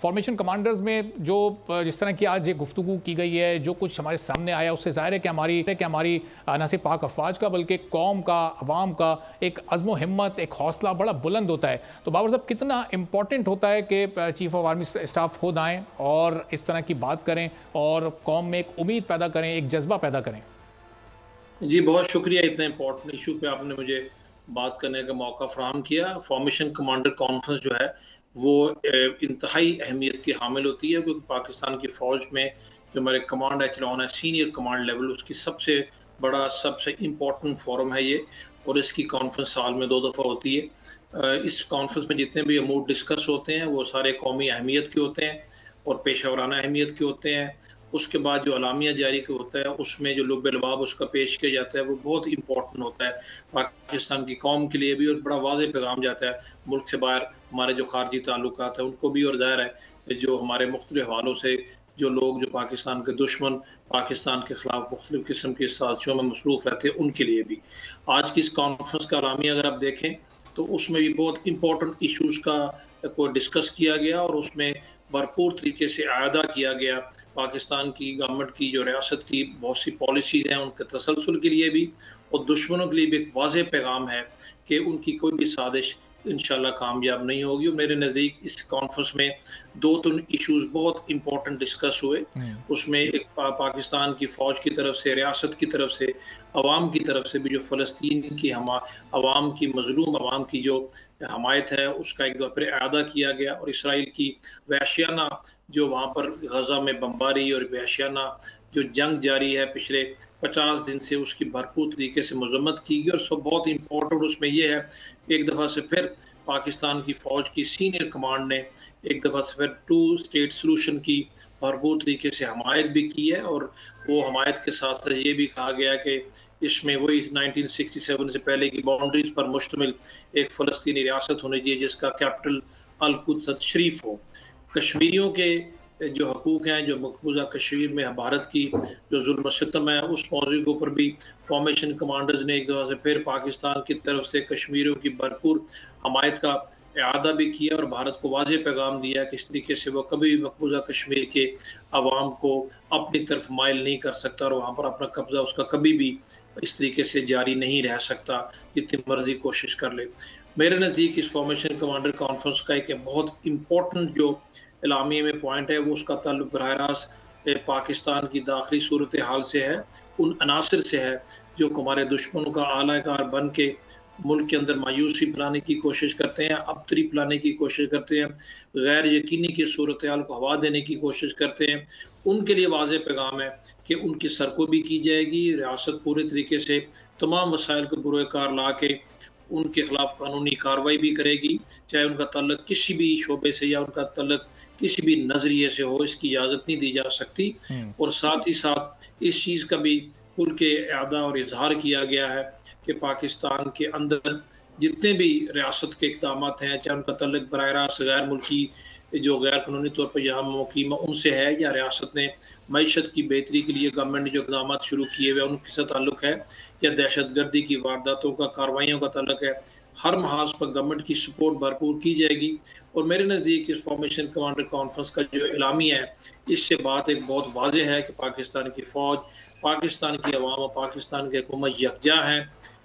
Formation commanders में जो जिस तरह की आज ये गुफ्तगू की गई है, जो कुछ हमारे सामने आया, उससे ज़ाहिर है कि हमारी न सिर्फ पाक अफवाज का बल्कि कौम का, अवाम का एक अज़्म हिम्मत, एक हौसला बड़ा बुलंद होता है। तो बाबर साहब, कितना इंपॉर्टेंट होता है कि चीफ ऑफ आर्मी स्टाफ खुद आएँ और इस तरह की बात करें और कौम में एक उम्मीद पैदा करें, एक जज्बा पैदा करें। जी, बहुत शुक्रिया इतने इम्पोर्टेंट इशू पे आपने मुझे बात करने का मौका फ़राहम किया। फॉर्मेशन कमांडर कॉन्फ्रेंस जो है वो इंतहाई अहमियत की हामिल होती है, क्योंकि पाकिस्तान की फ़ौज में जो हमारे कमांड एचलॉन है, सीनियर कमांड लेवल, उसकी सबसे बड़ा, सबसे इम्पोर्टेंट फोरम है ये, और इसकी कॉन्फ्रेंस साल में 2 दफ़ा होती है। इस कॉन्फ्रेंस में जितने भी अमूर डिस्कस होते हैं वो सारे कौमी अहमियत के होते हैं और पेशा वराना अहमियत के होते हैं। उसके बाद जो अलामिया जारी होता है उसमें जो लुब-ए-लबाब उसका पेश किया जाता है वो बहुत इंपॉर्टेंट होता है पाकिस्तान की कौम के लिए भी, और बड़ा वाज़ेह पैगाम जाता है मुल्क से बाहर हमारे जो खारजी ताल्लुकात हैं उनको भी, और ज़ाहिर है जो हमारे मुख्तलिफ हवालों से जो लोग जो पाकिस्तान के दुश्मन, पाकिस्तान के ख़िलाफ़ मुख्तलिफ़ किस्म की साजिशों में मसरूफ़ रहते हैं, उनके लिए भी। आज की इस कॉन्फ्रेंस का अलामिया अगर आप देखें तो उसमें भी बहुत इंपॉर्टेंट इशूज़ का को डिस्कस किया गया, और उसमें भरपूर तरीके से अयादा किया गया पाकिस्तान की गवर्नमेंट की जो रियासत की बहुत सी पॉलिसीज़ हैं उनके तसलसल के लिए भी, और दुश्मनों के लिए भी एक वाज़ेह पैगाम है कि उनकी कोई भी साजिश इंशाल्लाह कामयाब नहीं होगी। और मेरे नज़दीक इस कॉन्फ्रेंस में 2-3 इशूज़ बहुत इंपॉर्टेंट डिस्कस हुए। उसमें एक पाकिस्तान की फ़ौज की तरफ से, रियासत की तरफ से, अवाम की तरफ से भी जो फ़लस्तीन की अवाम की, मज़लूम अवाम की जो हमायत है उसका एक बार फिर अयादा किया गया, और इसराइल की वहशियाना जो वहाँ पर गज़ा में बमबारी और वहशियाना जो जंग जारी है पिछले 50 दिन से, उसकी भरपूर तरीके से मज़म्मत की गई। और सब बहुत इम्पोर्टेंट उसमें यह है कि एक दफ़ा से फिर पाकिस्तान की फ़ौज की सीनियर कमांड ने एक दफ़ा से फिर 2 स्टेट सॉल्यूशन की भरपूर तरीके से हमायत भी की है, और वो हमायत के साथ ये भी कहा गया कि इसमें वही 1967 से पहले की बाउंड्रीज पर मुश्तमिल एक फ़लस्तीनी रियासत होनी चाहिए जिसका कैपिटल अल-कुद्स शरीफ हो। कश्मीरियों के जो हकूक़ हैं, जो मकबूजा कश्मीर में भारत की जो जुल्म सितम है, उस मौजू के ऊपर भी फॉर्मेशन कमांडर्स ने एक दफ़ा से फिर पाकिस्तान की तरफ से कश्मीरियों की भरपूर हमायत का इआदा भी किया, और भारत को वाज़ेह पैगाम दिया कि इस तरीके से वो कभी भी मकबूजा कश्मीर के अवाम को अपनी तरफ माइल नहीं कर सकता, और वहाँ पर अपना कब्ज़ा उसका कभी भी इस तरीके से जारी नहीं रह सकता, जितनी मर्जी कोशिश कर ले। मेरे नज़दीक इस फॉर्मेशन कमांडर कॉन्फ्रेंस का एक बहुत इम्पोर्टेंट जो इलामी में पॉइंट है वो उसका ताल्लुक बराह रास्त पाकिस्तान की दाखिली सूरत हाल से है, उन अनासर से है जो हमारे दुश्मनों का आलाकार बन के मुल्क के अंदर मायूसी फैलाने की कोशिश करते हैं, अबतरी फैलाने की कोशिश करते हैं, गैर यकीनी की सूरत हाल को हवा देने की कोशिश करते हैं। उनके लिए वाज़ेह पैगाम है कि उनकी सरकोबी की जाएगी, रियासत पूरे तरीके से तमाम वसाइल को बुरोकार ला के उनके खिलाफ कानूनी कार्रवाई भी करेगी, चाहे उनका तल्लक किसी भी शोबे से या उनका तल्लक किसी भी नज़रिए से हो, इसकी इजाज़त नहीं दी जा सकती। और साथ ही साथ इस चीज़ का भी खुल के इआदा और इजहार किया गया है कि पाकिस्तान के अंदर जितने भी रियासत के इक़दामात हैं, चाहे उनका तल्लक बराह रास्त गैर मुल्की जो गैर कानूनी तौर पर यहाँ मुकीम उनसे है, या रियासत ने मईशत की बेहतरी के लिए गवर्नमेंट ने जो इक़दामात शुरू किए हुए उनके साथ ताल्लुक है, या दहशतगर्दी की वारदातों का, कार्रवाइयों का ताल्लुक है, हर महाज पर गवर्नमेंट की सपोर्ट भरपूर की जाएगी। और मेरे नज़दीक इस फॉर्मेशन कमांडर कॉन्फ्रेंस का जो इलामिया है, इससे बात एक बहुत वाज़ेह है कि पाकिस्तान की फ़ौज, पाकिस्तान की अवाम और पाकिस्तान की हुकूमत यकजा है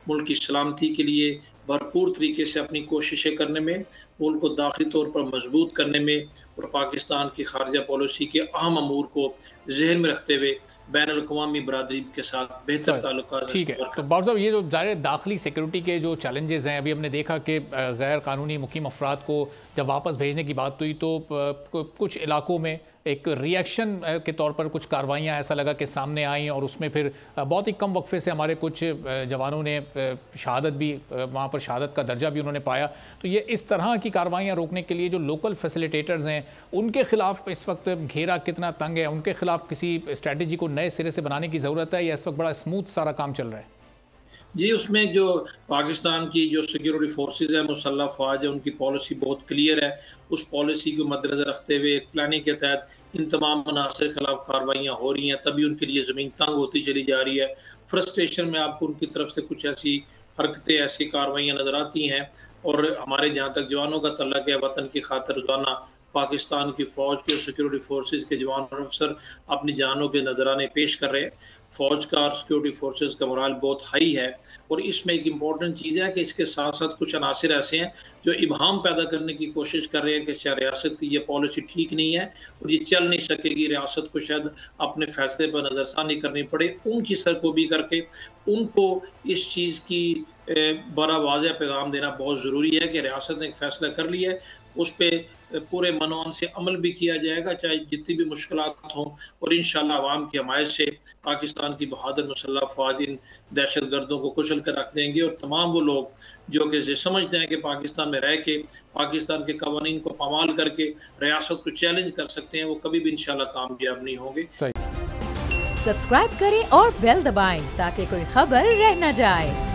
मुल्क की सलामती के लिए भरपूर तरीके से अपनी कोशिशें करने में, मुल्क को दाखिली तौर पर मजबूत करने में, और पाकिस्तान की खारजा पॉलिसी के अहम अमूर को जहन में रखते हुए बैनुल-अक़वामी बरादरी के साथ बेहतर ताल्लुकात। ठीक है, तो बाबर साहब, ये जो ज़ाहिर दाखिली सिक्योरिटी के जो चैलेंजेस हैं, अभी हमने देखा कि गैर कानूनी मुकीम अफराद को जब वापस भेजने की बात हुई तो कुछ इलाकों में एक रिएक्शन के तौर पर कुछ कार्रवाइयाँ ऐसा लगा कि सामने आई, और उसमें फिर बहुत ही कम वक्फे से हमारे कुछ जवानों ने शहादत भी, वहाँ पर शहादत का दर्जा भी उन्होंने पाया। तो ये इस तरह की कार्रवाइयाँ रोकने के लिए जो लोकल फैसिलिटेटर्स हैं उनके खिलाफ इस वक्त घेरा कितना तंग है, उनके खिलाफ किसी स्ट्रैटेजी को नए सिरे से बनाने की ज़रूरत है, या इस वक्त बड़ा स्मूथ सारा काम चल रहा है? जी, उसमें जो पाकिस्तान की जो सिक्योरिटी फोर्सेस है, मुसल्लह फ़ौज है, उनकी पॉलिसी बहुत क्लियर है। उस पॉलिसी को मद्देनज़र रखते हुए एक प्लानिंग के तहत इन तमाम अनासर के खिलाफ कार्रवाइयाँ हो रही हैं, तभी उनके लिए ज़मीन तंग होती चली जा रही है। फ्रस्ट्रेशन में आपको उनकी तरफ से कुछ ऐसी हरकतें, ऐसी कार्रवाइयाँ नज़र आती हैं, और हमारे जहाँ तक जवानों का तल्लक है, वतन की खातिर रोज़ाना पाकिस्तान की फ़ौज के और सिक्योरिटी फोर्सेस के जवान और अफसर अपनी जानों के नजराने पेश कर रहे हैं। फ़ौज का और सिक्योरिटी फोर्सेस का मोराल बहुत हाई है और इसमें एक इम्पॉर्टेंट चीज़ है कि इसके साथ-साथ कुछ अनासिर ऐसे हैं जो इब्हाम पैदा करने की कोशिश कर रहे हैं कि शायद रियासत की ये पॉलिसी ठीक नहीं है और ये चल नहीं सकेगी, रियासत को शायद अपने फैसले पर नज़रसानी करनी पड़े। उनकी सरकोबी करके उनको इस चीज़ की बड़ा वाज़ेह पैगाम देना बहुत ज़रूरी है कि रियासत ने एक फ़ैसला कर लिया है, उस पे पूरे मनोन से अमल भी किया जाएगा, चाहे जितनी भी मुश्किलात हों और इंशाअल्लाह अवाम की हमायत से पाकिस्तान की बहादुर मुसल्लह फ़ौज इन दहशतगर्दों को कुचल कर रख देंगे और तमाम वो लोग जो कि समझते हैं कि पाकिस्तान में रह के पाकिस्तान के कवानीन को पामाल करके रियासत को चैलेंज कर सकते हैं, वो कभी भी इंशाअल्लाह कामयाब नहीं होंगे। सब्सक्राइब करें और बेल दबाएं ताकि कोई खबर रह न जाए।